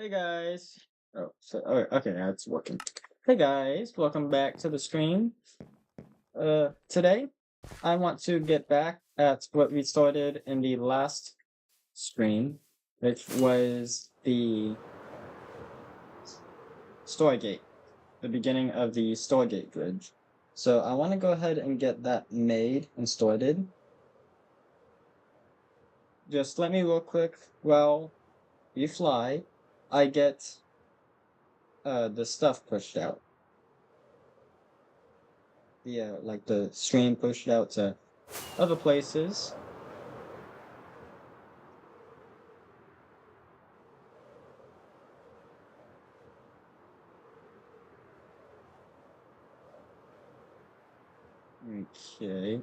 Hey guys. Okay, that's working. Hey guys, welcome back to the stream. Today I want to get back at what we started in the last stream, which was the Stargate, the beginning of the Stargate bridge. So I want to go ahead and get that made and started. Just let me real quick while you fly, I get the stuff pushed out. Like the stream pushed out to other places. Okay.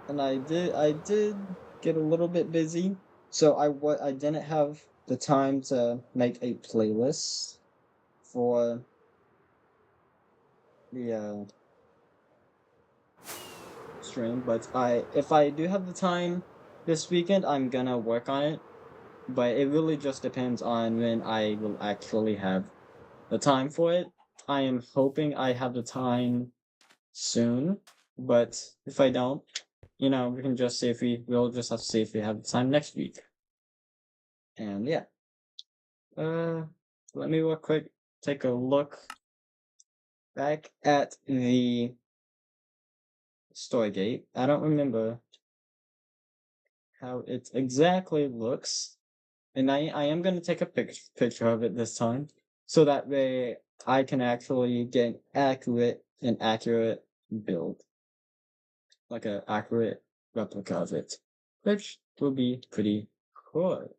And I did get a little bit busy, so I didn't have the time to make a playlist for the stream, but if I do have the time this weekend, I'm gonna work on it. But it really just depends on when I will actually have the time for it. I am hoping I have the time soon, but if I don't, we can just see if we'll just have to see if we have the time next week. And yeah. Uh Let me real quick take a look back at the Stargate. I don't remember how it exactly looks. And I am gonna take a picture of it this time. So that way I can actually get an accurate build. Like an accurate replica of it. Which will be pretty cool.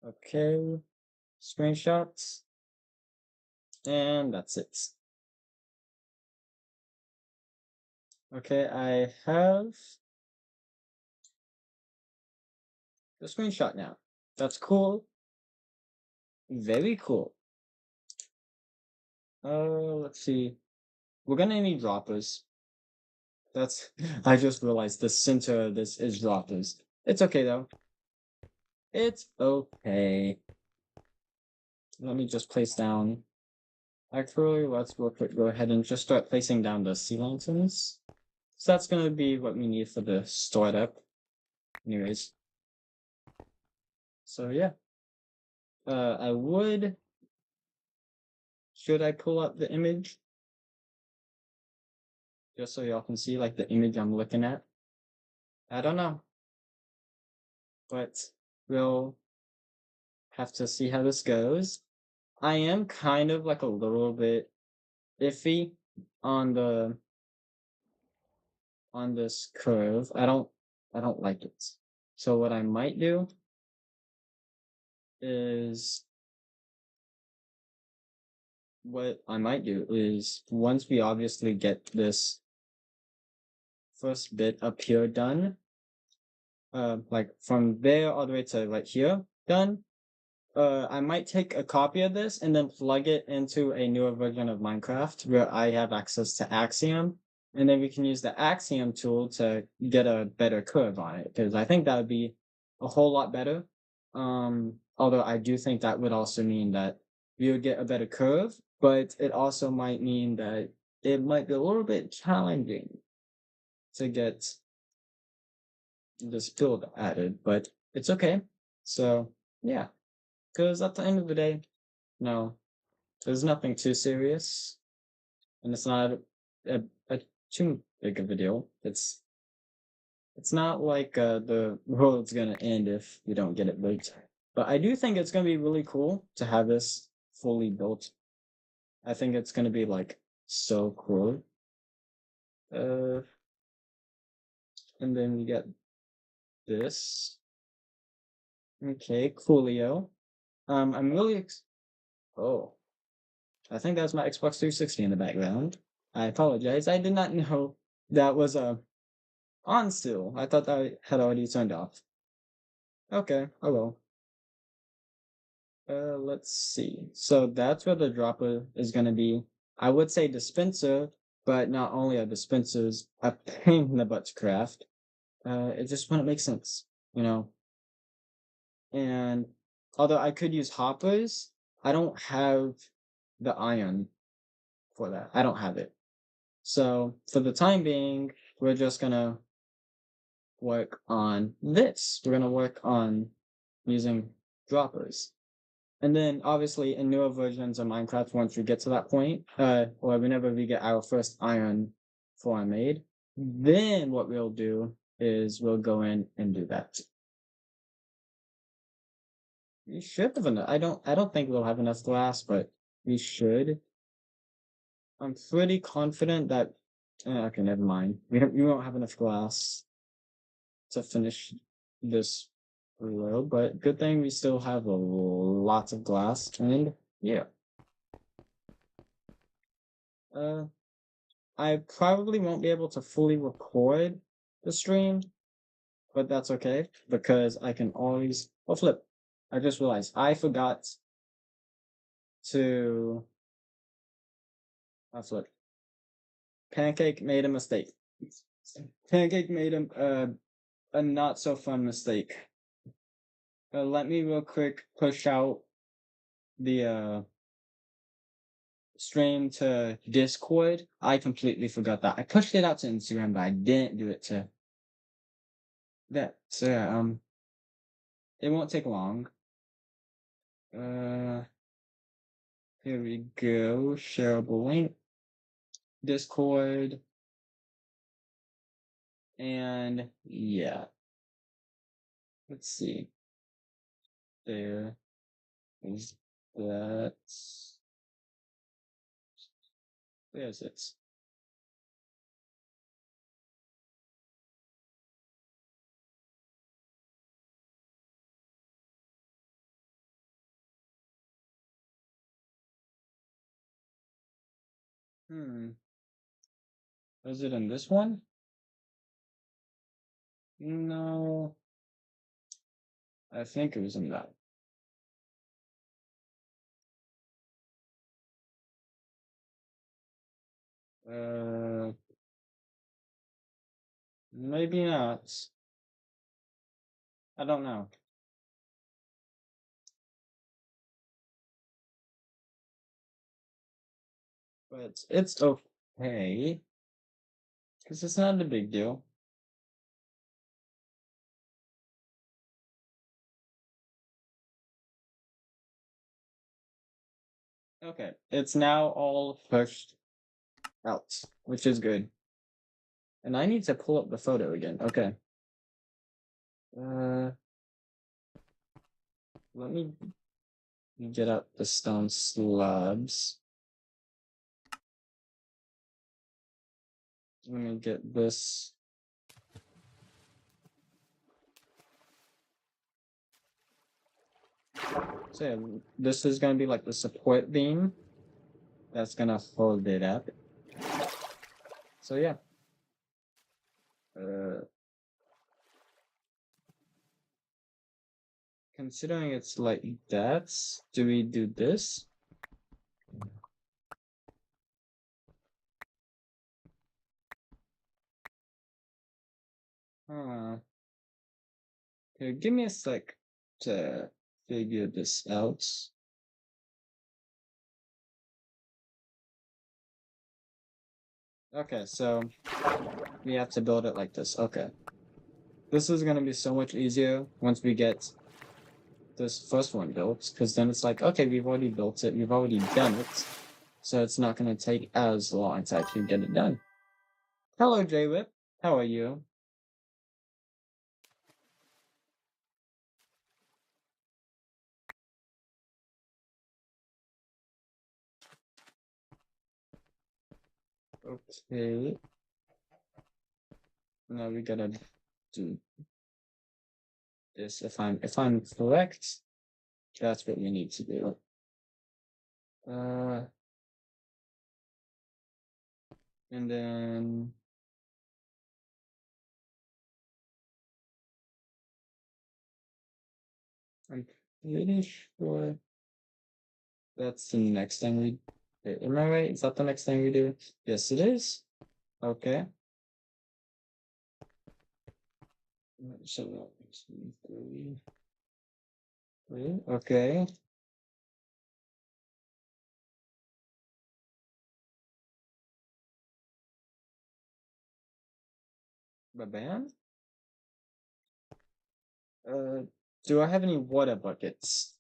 Okay, screenshots, and that's it. Okay, I have the screenshot now. That's cool. Very cool. Let's see. We're gonna need droppers. That's I just realized the center of this is droppers. It's okay though. It's okay. Let me just place down. Actually, let's go ahead and just start placing down the sea lanterns. So that's gonna be what we need for the startup. Anyways. So yeah. I would. Should I pull up the image just so y'all can see like the image I'm looking at? I don't know, but we'll have to see how this goes. I am kind of like a little bit iffy on the on this curve. I don't like it. So what I might do is once we obviously get this first bit up here done, like from there all the way to right here done, I might take a copy of this and then plug it into a newer version of Minecraft where I have access to Axiom, and then we can use the Axiom tool to get a better curve on it because I think that would be a whole lot better. Although I do think that would also mean that we would get a better curve, but it also might mean that it might be a little bit challenging to get this build added, but it's okay. So yeah, because at the end of the day, no, there's nothing too serious, and it's not a too big of a deal. It's not like the world's gonna end if you don't get it built. But I do think it's gonna be really cool to have this fully built. I think it's gonna be like so cool. Uh, and then we get this. Okay, coolio. I'm really oh, I think that's my Xbox 360 in the background. I apologize. I did not know that was on still. I thought that had already turned off. Okay, oh well. Let's see. So that's where the dropper is gonna be. I would say dispenser, but not only a dispenser's a pain in the butt to craft. It just wouldn't make sense, you know. And although I could use hoppers, I don't have the iron for that. I don't have it. So for the time being, we're just gonna work on this. We're gonna work on using droppers. And then obviously in newer versions of Minecraft, once we get to that point, or whenever we get our first iron farm made, then what we'll do is we'll go in and do that. We should have enough. I don't think we'll have enough glass, but we should. I'm pretty confident that okay, never mind. We won't have enough glass to finish this row, but good thing we still have lots of glass, and yeah. I probably won't be able to fully record the stream, but that's okay because I can always. Oh, flip! I just realized I forgot to. Oh, flip. Pancake made a mistake. Pancake made a not so fun mistake. Let me real quick push out the stream to Discord. I completely forgot that. I pushed it out to Instagram, but I didn't do it to that. So yeah, it won't take long. Here we go. Shareable link, Discord, and yeah. Let's see. There is that. There's it. Was it in this one? No. I think it was in that. Uh, Maybe not. I don't know. But it's okay. Because it's not a big deal. Okay. It's now all pushed out, which is good. And I need to pull up the photo again. Okay. Let me get up the stone slabs. Let me get this. So yeah, this is gonna be like the support beam that's gonna hold it up. So yeah. Considering it's like that, do we do this? Here, give me a sec to figure this out. Okay, so we have to build it like this. Okay. This is gonna be so much easier once we get this first one built, because then it's like, okay, we've already built it, we've already done it, so it's not gonna take as long to actually get it done. Hello, J-Whip. How are you? Okay. Now we gotta do this. If I'm correct, that's what we need to do. And then I'm pretty sure that's the next thing we. Wait, am I right? Is that the next thing we do? Yes, it is. Okay. So Okay. Bam. Uh, do I have any water buckets?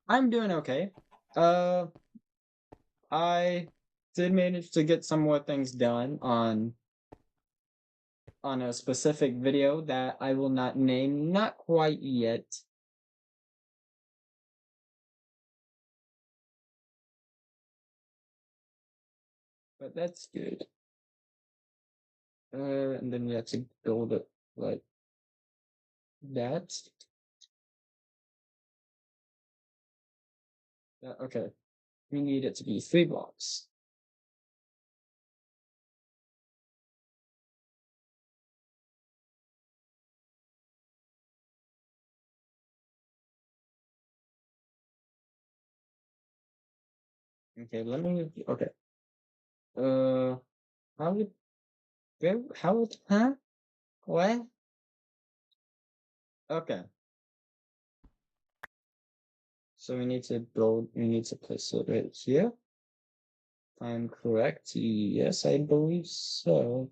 I'm doing okay. Uh, I did manage to get some more things done on a specific video that I will not name, not quite yet. But that's good. And then we have to build it like that. Okay. We need it to be 3 blocks. Okay, let me. Okay. Uh, how would how would huh? What? Okay. So we need to build. We need to place it right here. If I'm correct. Yes, I believe so.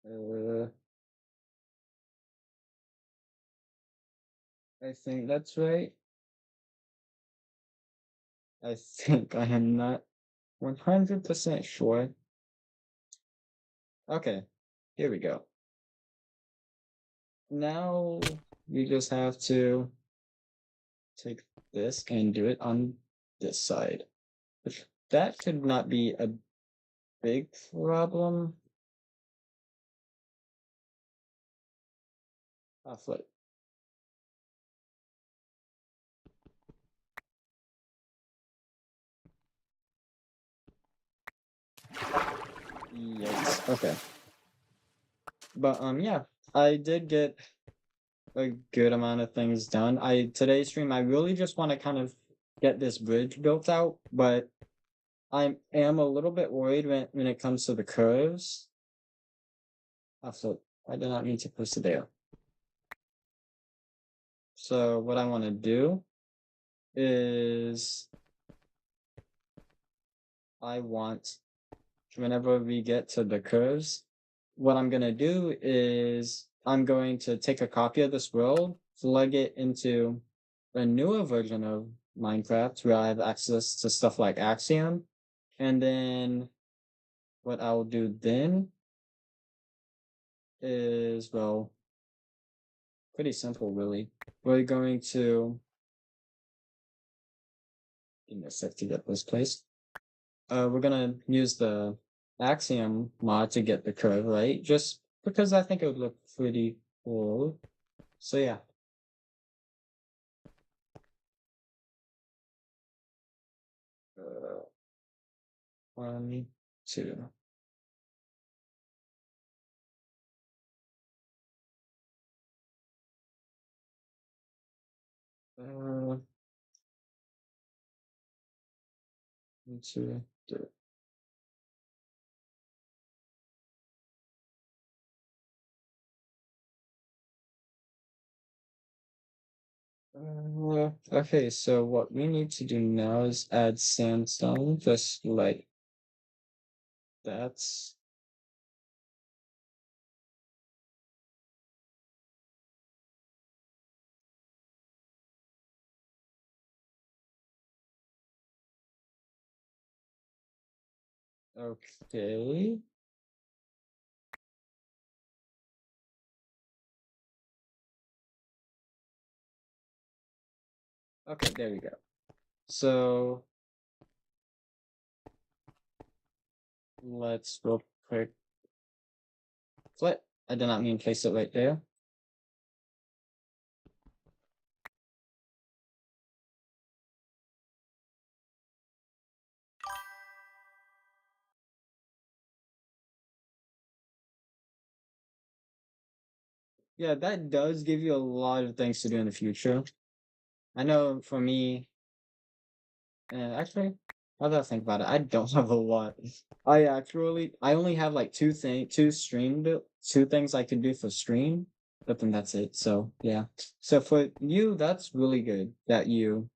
Uh, I think that's right. I think I am not 100% sure. Okay, here we go. Now we just have to take this and do it on this side. Which that should not be a big problem. I'll flip. Yes. Okay. But yeah, I did get a good amount of things done. Today's stream, I really just want to kind of get this bridge built out, but I am a little bit worried when it comes to the curves. Also, I did not mean to post it there. So what I want to do is I want whenever we get to the curves, what I'm gonna do is I'm going to take a copy of this world, plug it into a newer version of Minecraft where I have access to stuff like Axiom, and then what I'll do then is, well, pretty simple really. We're going to give me a sec to get this placed. We're gonna use the Axiom mod to get the curve, right? Just because I think it would look pretty cool. So yeah. 1, 2. Uh, 1, 2, 3. Okay, so what we need to do now is add sandstone, just like that. Okay. Okay, there we go. So let's real quick flip. I did not mean place it right there. Yeah, that does give you a lot of things to do in the future. I know for me, actually, Now that I think about it, I don't have a lot. I only have like two things I can do for stream, but then that's it. So yeah. So for you, that's really good that you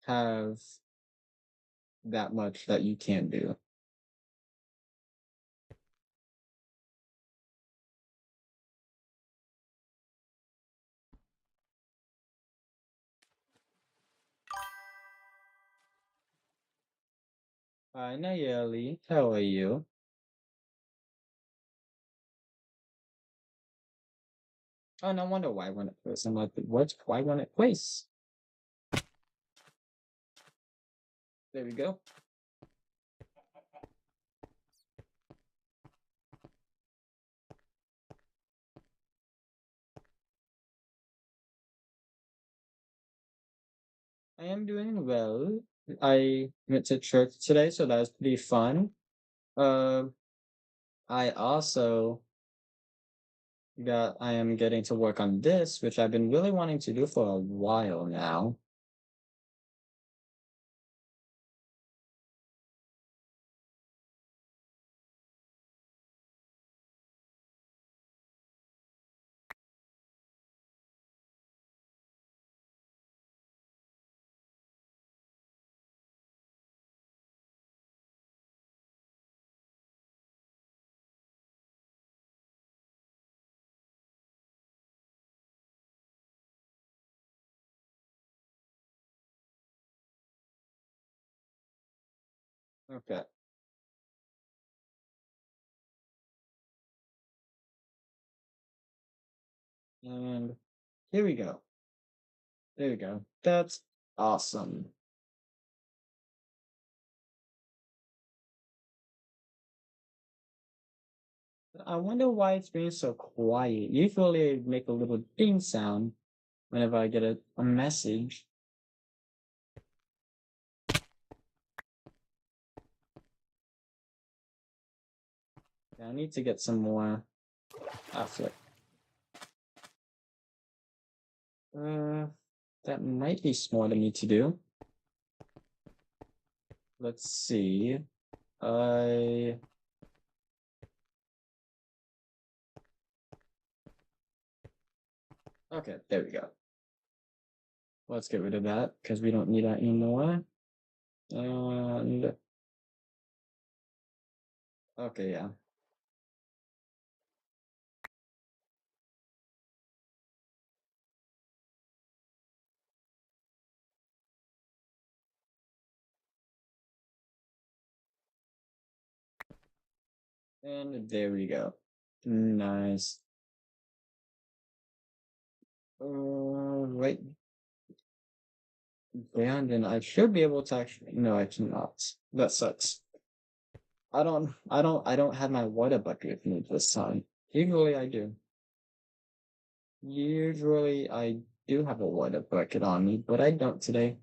have that much that you can do. Hi, Nayeli. How are you? Oh, no wonder why I went it place. I'm like, what? Why went it place? There we go. I am doing well. I went to church today, so that was pretty fun. Uh, I also I am getting to work on this, which I've been really wanting to do for a while now. Okay. And here we go. There we go. That's awesome. I wonder why it's being so quiet. Usually I make a little ding sound whenever I get a message. Yeah, I need to get some more after. Uh, that might be smart of me to do. Let's see. I Okay, there we go. Let's get rid of that because we don't need that anymore. And okay, yeah. And there we go. Nice. Right. Brandon, I should be able to actually. No, I cannot. That sucks. I don't have my water bucket with me this time. Usually I do. Usually I do have a water bucket on me, but I don't today.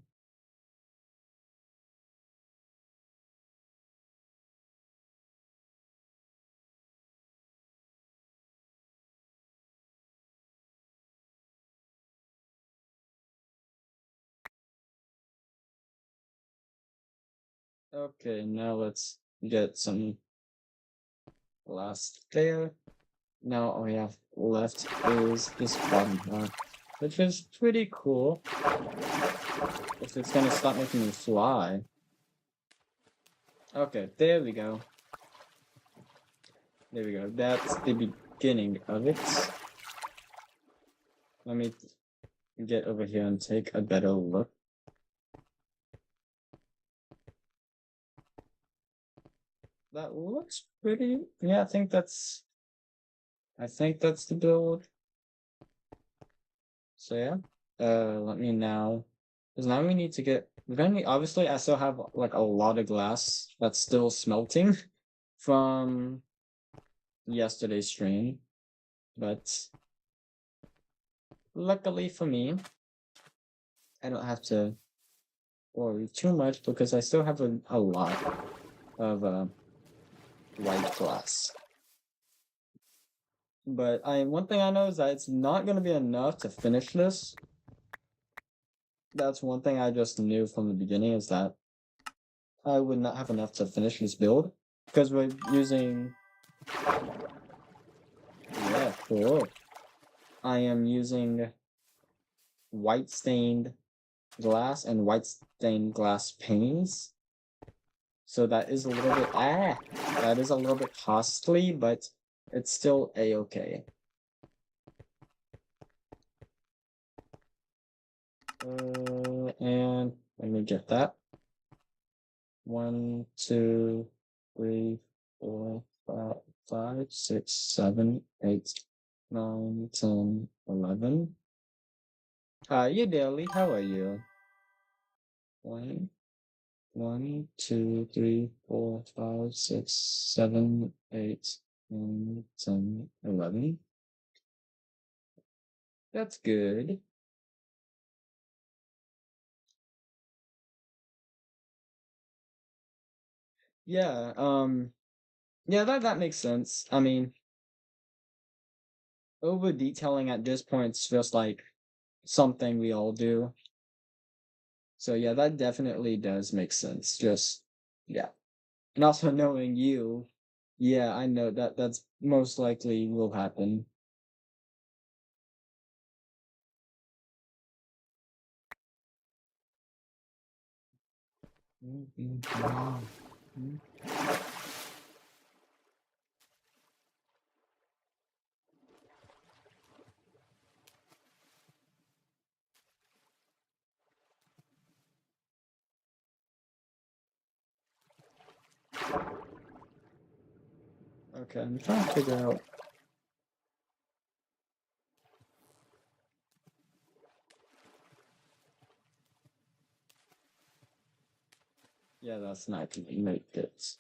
Okay, now let's get some glass there. Now all we have left is this bottom part, which is pretty cool. If it's gonna stop making me fly. Okay, there we go. There we go. That's the beginning of it. Let me get over here and take a better look. That looks pretty. Yeah, I think that's the build. So yeah. Let me now, because now we need to get. Obviously, I still have like a lot of glass that's still smelting from yesterday's stream, but luckily for me, I don't have to worry too much because I still have a lot of white glass. But one thing I know is that it's not going to be enough to finish this. That's one thing I just knew from the beginning is that I would not have enough to finish this build because we're using. Yeah, cool. I am using white stained glass and white stained glass panes. So that is a little bit that is a little bit costly, but it's still a-okay. And let me get that. 1, 2, 3, 4, 5, 6, 7, 8, 9, 10, 11. Hi, you Daily, how are you? 1, 2, 3, 4, 5, 6, 7, 8, 9, 10, 11. That's good. Yeah, yeah, that makes sense. I mean, over detailing at this point is just like something we all do. So yeah, that definitely does make sense. Just yeah. And also knowing you, yeah, I know that that's most likely will happen. Okay, I'm trying to figure out. Yeah, that's not gonna make it.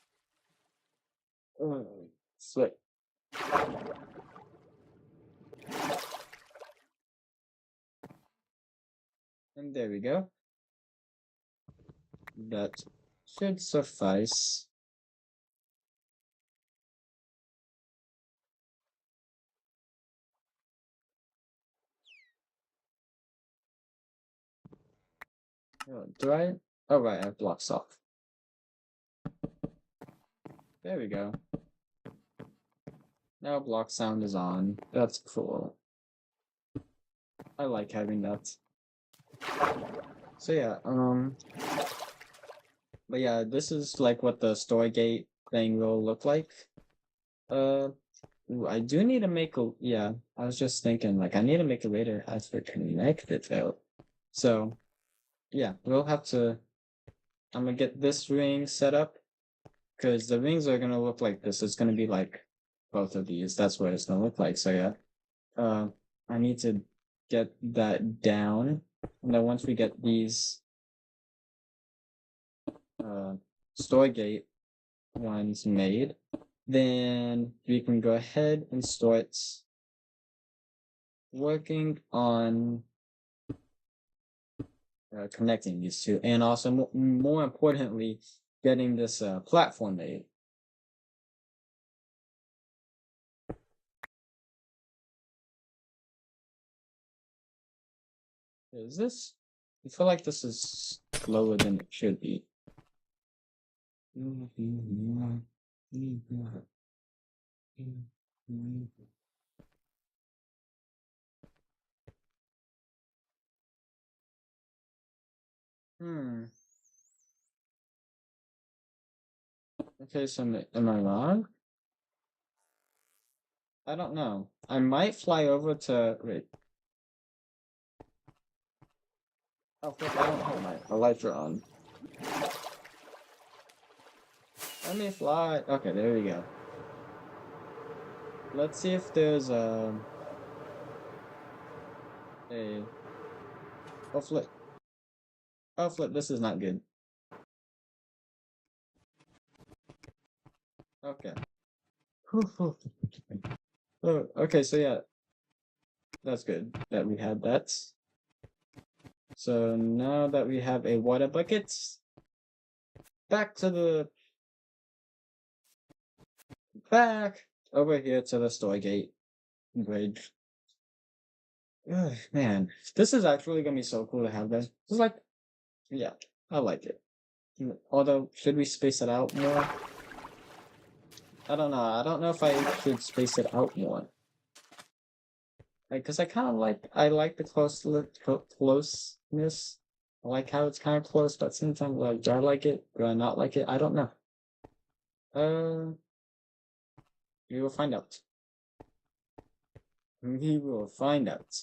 Sweet. And there we go. That should suffice. Do I? Oh, right, I have blocks off. There we go. Now block sound is on. That's cool. I like having that. So yeah, but yeah, this is like what the Storygate thing will look like. Ooh, I do need to make a, yeah, I was just thinking, like, I need to make a way to actually connect it though. So, yeah, we'll have to, I'm gonna get this ring set up, because the rings are gonna look like this. It's gonna be like both of these. That's what it's gonna look like. So yeah, uh, I need to get that down. And then once we get these, uh, Storygate ones made, then we can go ahead and start working on connecting these two, and also more importantly, getting this platform made. Is this? I feel like this is slower than it should be. Hmm. Okay, so am I wrong? I don't know. I might fly over to wait. Oh, flip, I don't have my lights are on. Let me fly. Okay, there we go. Let's see if there's a oh flip. Oh flip, this is not good. Okay. Oh, okay, so yeah, that's good that we had that. So now that we have a water bucket, back to the back over here to the Storygate bridge. Ugh, man, this is actually gonna be so cool to have this. It's like, yeah, I like it. Although, should we space it out more? I don't know. I don't know if I should space it out more. Like, cause I kind of I like the closeness. I like how it's kind of close, but sometimes like, do I like it? Do I not like it? I don't know. We will find out. We will find out.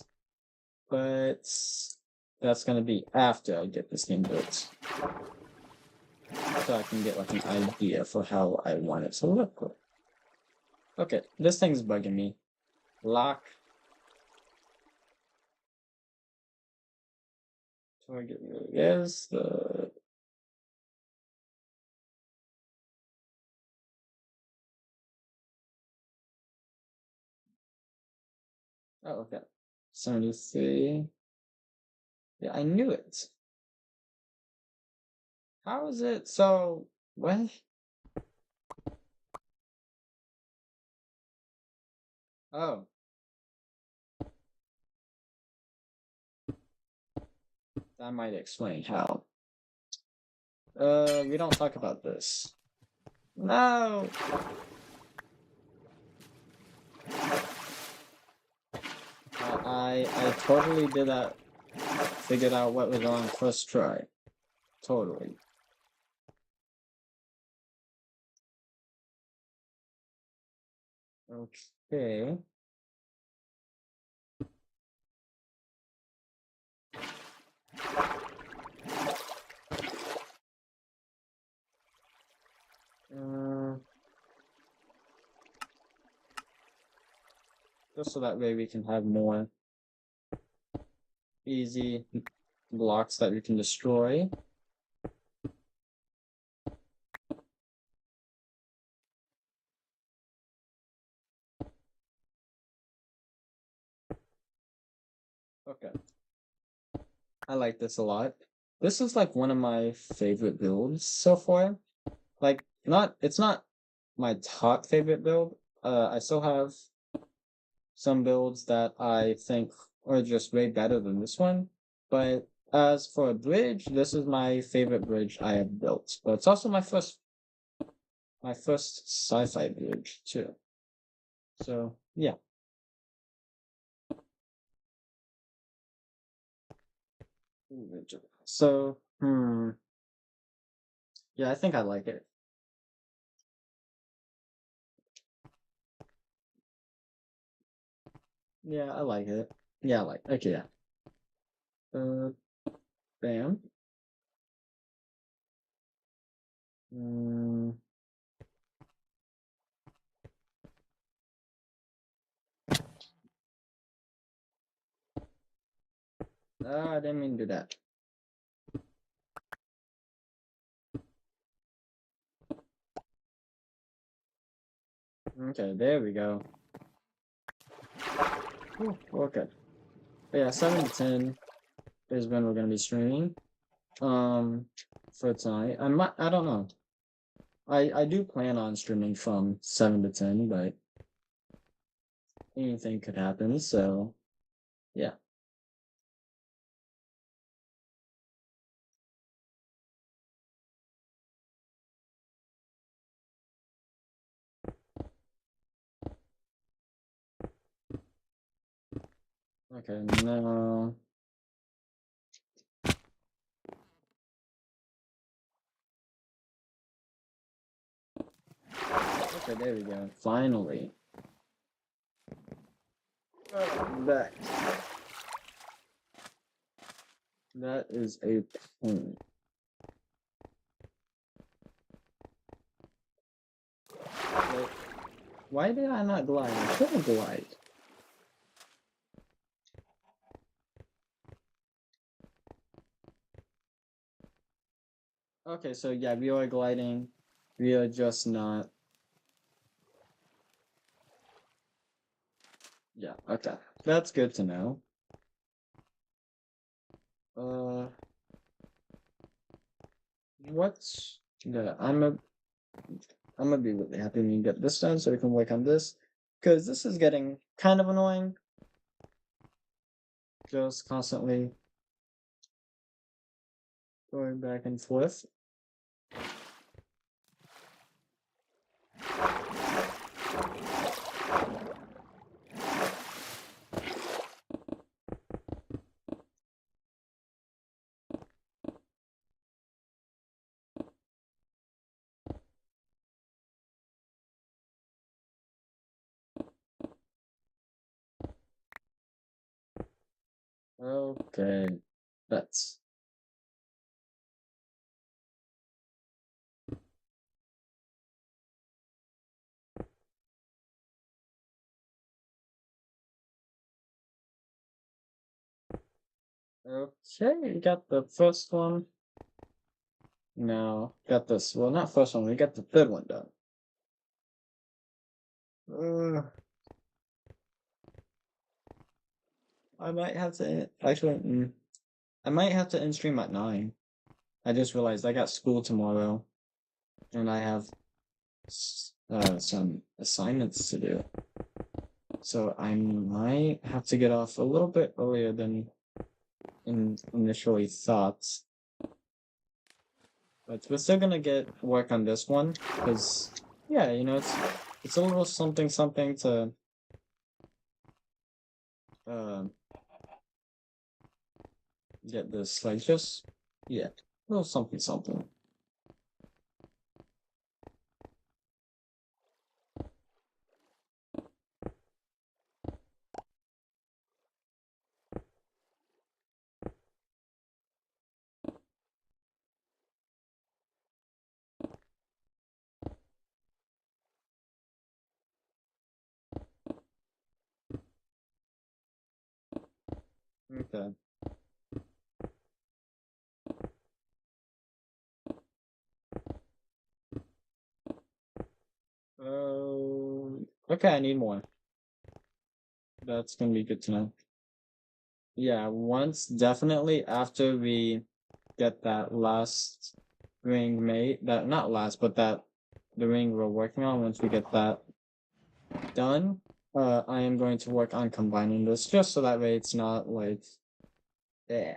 But that's gonna be after I get this game built. So I can get like an idea for how I want it to look. Okay, this thing's bugging me. Lock. So I get rid of this, the oh okay. 73. Yeah, I knew it. How is it so what? Oh. That might explain how. We don't talk about this. No! I totally did that. Figured out what was wrong first try. Totally. Okay. Just so that way we can have more easy blocks that we can destroy. Okay. I like this a lot. This is like one of my favorite builds so far. Like it's not my top favorite build. I still have some builds that I think are just way better than this one. But as for a bridge, this is my favorite bridge I have built. But it's also my first sci-fi bridge too. So yeah. So yeah, I think I like it. Yeah, I like it. Yeah, I like okay, yeah. Uh bam. Mm, I didn't mean to do that. Okay, there we go. Ooh, okay. But yeah, 7 to 10 is when we're gonna be streaming. For tonight. I don't know. I do plan on streaming from 7 to 10, but anything could happen, so yeah. Okay, now okay, there we go. Finally. Back. That is a pain. Wait, why did I not glide? I couldn't glide. Okay, so yeah, we are gliding. We are just not. Yeah, okay. That's good to know. Uh, what's yeah, I'm gonna be really happy when we get this done so we can work on this. Because this is getting kind of annoying. Just constantly going back and forth. Okay, that's okay. We got the first one. No, got this. Well, not first one. We got the third one done. Uh, I might have to actually. I might have to end stream at 9. I just realized I got school tomorrow, and I have some assignments to do. So I might have to get off a little bit earlier than initially thought. But we're still gonna get work on this one, because yeah, you know, it's a little something something to get this, like, just yeah, a little something something. Okay. Okay, I need more. That's gonna be good to know. Yeah, once definitely after we get that last ring made, that not last, but that the ring we're working on, once we get that done, I am going to work on combining this just so that way it's not like, eh.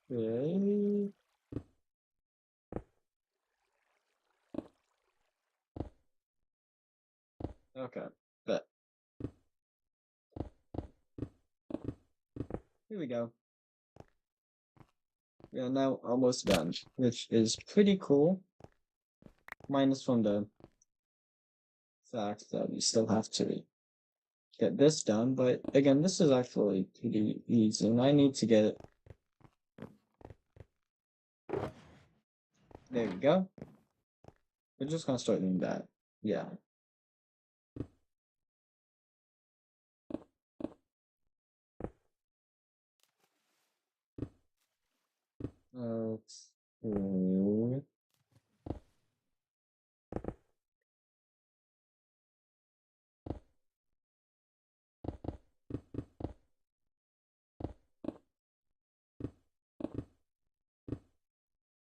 Okay. Okay. But here we go. We are now almost done, which is pretty cool. Minus from the fact that we still have to get this done, but again, this is actually pretty easy, and I need to get it. There we go. We're just gonna start doing that. Yeah. Okay.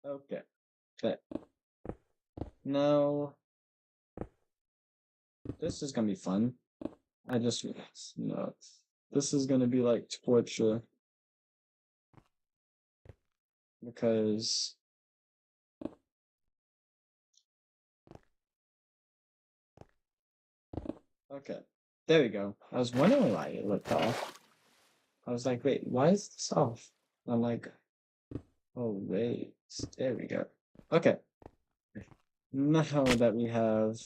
Okay. Okay. Now, this is gonna be fun. I just realized, no, this is gonna be like torture because okay, there we go. I was wondering why it looked off. I was like, wait, why is this off? I'm like, oh wait, there we go. Okay, now that we have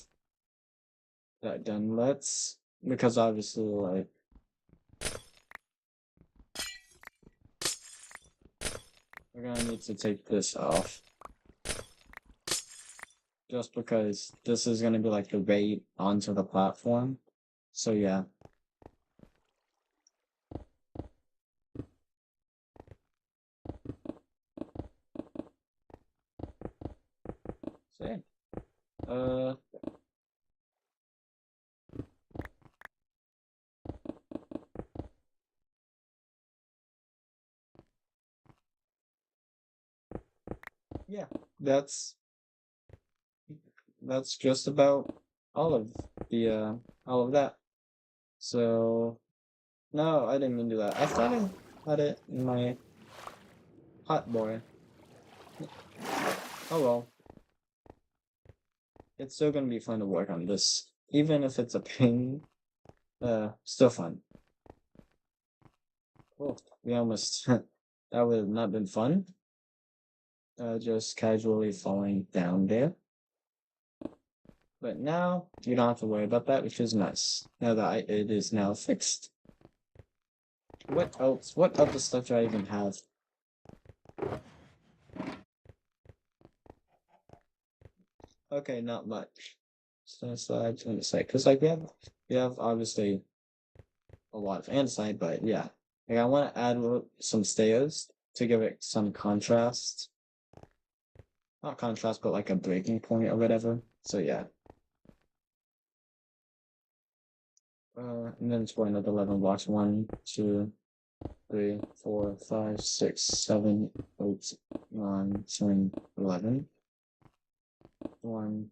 that done, let's because obviously like we're gonna need to take this off. Just because this is gonna be like the bait onto the platform. So yeah. So yeah. Uh yeah, that's just about all of the all of that. So no, I didn't mean to do that. I thought I had it in my hot boy. Oh well. it's still gonna be fun to work on this. Even if it's a pain, still fun. Oh, we almost that would have not been fun. Just casually falling down there. But now you don't have to worry about that, which is nice. Now that it is now fixed. What else? What other stuff do I even have? Okay, not much. So slides on the site, because like we have obviously a lot of andesite, but yeah, like I want to add some stairs to give it some contrast. Not contrast, but like a breaking point or whatever. So yeah. And then it's another 11 blocks. 1, 2, 3, 4, 5, 6, 7, 8, 9, 10, 11. 1,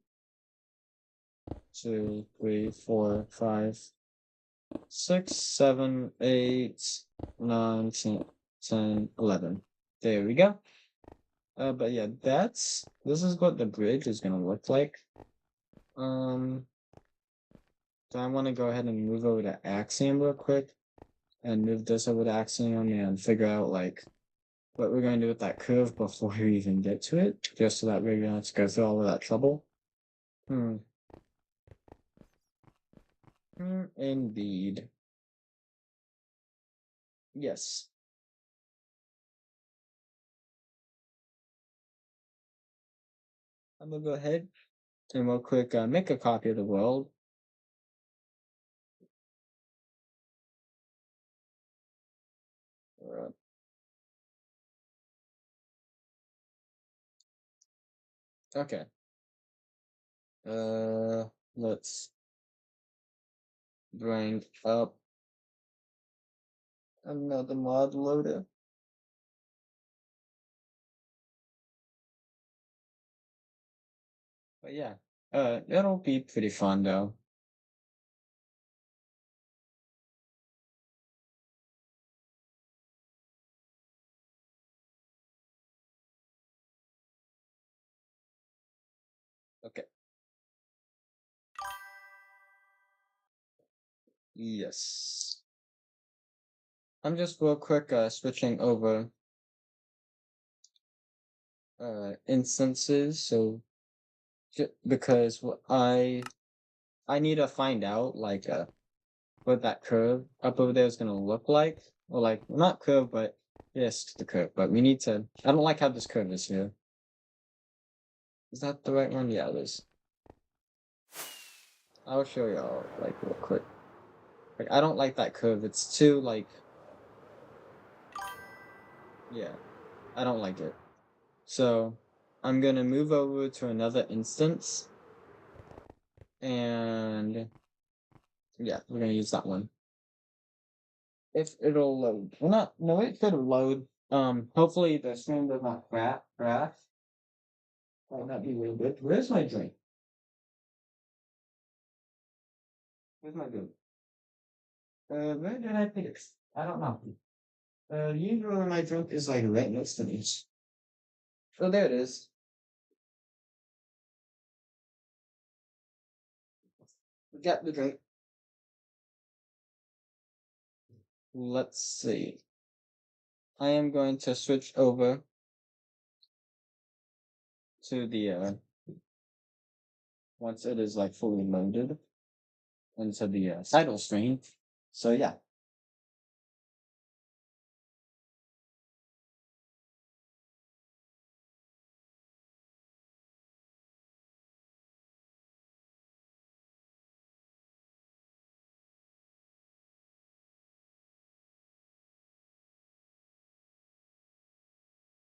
2, 3, 4, 5, 6, 7, 8, 9, 10, 11. There we go. But yeah, this is what the bridge is gonna look like. So I want to go ahead and move over to Axiom real quick and move this over to Axiom and figure out like what we're going to do with that curve before we even get to it, just so that we're going to go through all of that trouble. Indeed. Yes. I'm gonna go ahead and real quick make a copy of the world. Okay. Let's bring up another mod loader. But yeah, it'll be pretty fun though. Okay. Yes. I'm just real quick switching over instances, so because I need to find out like what that curve up over there is gonna look like, or like not curve, but yes, the curve. But we need to. I don't like how this curve is here. Is that the right one? Yeah, it is. I'll show y'all like real quick. Like I don't like that curve. It's too like. Yeah, I don't like it. So I'm gonna move over to another instance, and yeah, we're gonna use that one. If it'll load. Well, not. No, it could load. Hopefully the stream does not crash. Might not be really good. Where's my drink? Where's my drink? Where did I put it? I don't know. Usually my drink is like right next to me. Oh, there it is. Got the drink. Let's see. I am going to switch over to the once it is like fully loaded into the title screen. So yeah.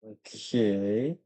Okay.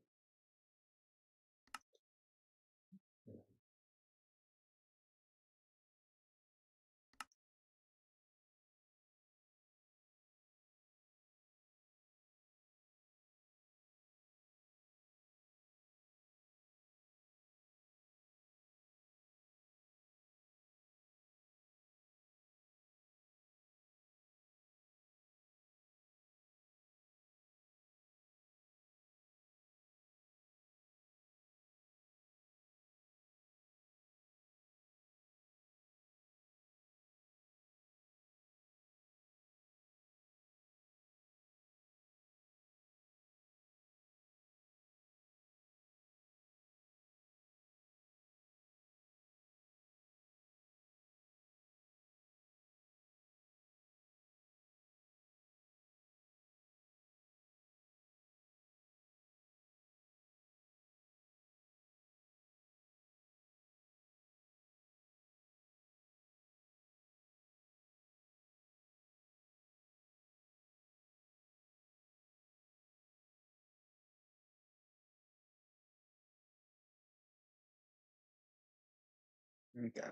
Okay.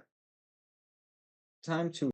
Time to